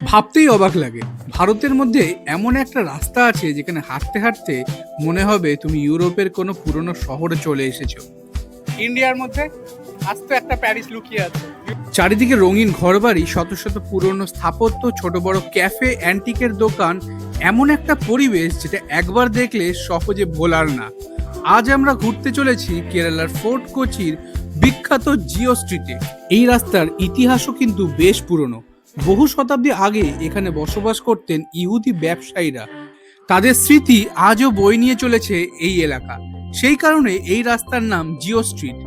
ভাবতেই অবাক লাগে, ভারতের মধ্যে এমন একটা রাস্তা আছে যেখানে হাঁটতে হাঁটতে মনে হবে তুমি ইউরোপের কোনো পুরনো শহরে চলে এসেছো। ইন্ডিয়ার মধ্যে আজ তো একটা প্যারিস লুকিয়ে আছে। চারিদিকে রঙিন ঘরবাড়ি, শত শত পুরনো স্থাপত্য, ছোট বড় ক্যাফে, অ্যান্টিকের দোকান, এমন একটা পরিবেশ যেটা একবার দেখলে সহজে ভোলার না। আজ আমরা ঘুরতে চলেছি কেরালার ফোর্ট কোচির বিখ্যাত জিও স্ট্রিটে। এই রাস্তার ইতিহাসও কিন্তু বেশ পুরনো। বহু শতাব্দী আগে এখানে বসবাস করতেন ইহুদি ব্যবসায়ীরা। তাদের স্মৃতি আজও বয়ে নিয়ে চলেছে এই এলাকা। সেই কারণে এই রাস্তার নাম জিও স্ট্রিট।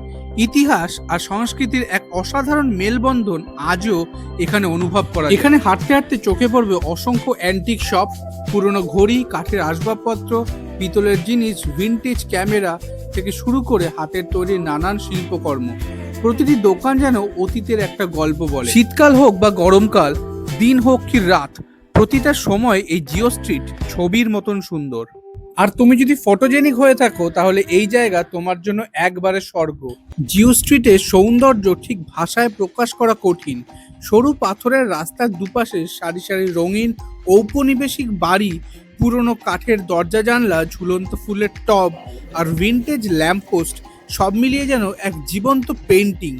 ইতিহাস আর সংস্কৃতির এক অসাধারণ মেলবন্ধন আজও এখানে অনুভব করা যায়। এখানে হাঁটতে হাঁটতে চোখে পড়বে অসংখ্য অ্যান্টিক শপ, পুরনো ঘড়ি, কাঠের আসবাবপত্র, পিতলের জিনিস, ভিনটেজ ক্যামেরা থেকে শুরু করে হাতের তৈরি নানান শিল্পকর্ম। প্রতিটি দোকান যেন অতীতের একটা গল্প বলে। শীতকাল হোক বা গরমকাল, দিন হোক কি রাত, প্রতিটা সময় এই জিও স্ট্রিট ছবির মতন সুন্দর। আর তুমি যদি ফটোজেনিক হয়ে থাকো তাহলে এই জায়গা তোমার জন্য একবারে স্বর্গ। জিও স্ট্রিটের সৌন্দর্য ঠিক ভাষায় প্রকাশ করা কঠিন। সরু পাথরের রাস্তার দুপাশে সারি সারি রঙিন ঔপনিবেশিক বাড়ি, পুরনো কাঠের দরজা জানলা, ঝুলন্ত ফুলের টব আর ভিনটেজ ল্যাম্পপোস্ট, সব মিলিয়ে যেন এক জীবন্ত পেইন্টিং।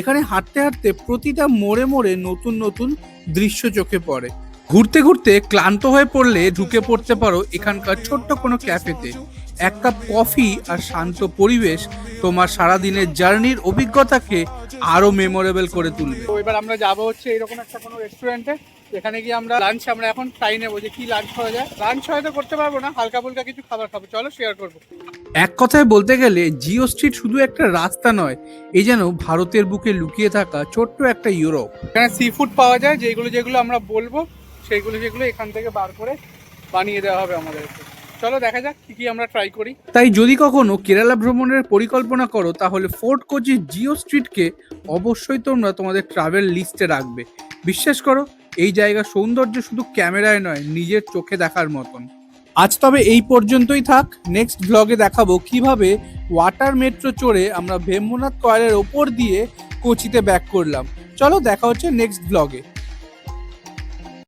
এখানে হাঁটতে হাঁটতে প্রতিটা মোড়ে মোড়ে নতুন নতুন দৃশ্য চোখে পড়ে। ঘুরতে ঘুরতে ক্লান্ত হয়ে পড়লে ঢুকে পড়তে পারো এখানকার ছোট্ট কোনো ক্যাফেতে। এক কাপ কফি আর শান্ত পরিবেশ তোমার সারাদিনের জার্নির অভিজ্ঞতাকে আরো মেমোরেবল করে তুলবে। তো এবার আমরা যাবো হচ্ছে এরকম একটা কোনো রেস্টুরেন্টে, এখানে গিয়ে আমরা লাঞ্চ, আমরা এখন ট্রাই নেবো যে কি লাঞ্চ করা যায়। লাঞ্চ হয়তো করতে পারবো না, হালকা ফুলকা কিছু খাবার খাবো, চলো শেয়ার করবো। এক কথায় বলতে গেলে জিও স্ট্রিট শুধু একটা রাস্তা নয়, এই যেন ভারতের বুকে লুকিয়ে থাকা ছোট্ট একটা ইউরোপ। এখানে সি ফুড পাওয়া যায়, যেগুলো আমরা বলবো সেগুলো এখান থেকে বার করে বানিয়ে দেওয়া হবে আমাদেরকে। চলো দেখা যাক কি কি আমরা ট্রাই করি। তাই যদি কখনো কেরালা ভ্রমণের পরিকল্পনা করো তাহলে ফোর্ট কোচির জিও স্ট্রিটকে অবশ্যই তোমরা তোমাদের ট্রাভেল লিস্টে রাখবে। বিশ্বাস করো, এই জায়গার সৌন্দর্য শুধু ক্যামেরায় নয়, নিজের চোখে দেখার মতন। আজ তবে এই পর্যন্তই থাক। নেক্সট ব্লগে দেখাবো কিভাবে ওয়াটার মেট্রো চড়ে আমরা ভেম্বনাথ কয়েলের ওপর দিয়ে কোচিতে ব্যাক করলাম। চলো দেখা হচ্ছে নেক্সট ব্লগে।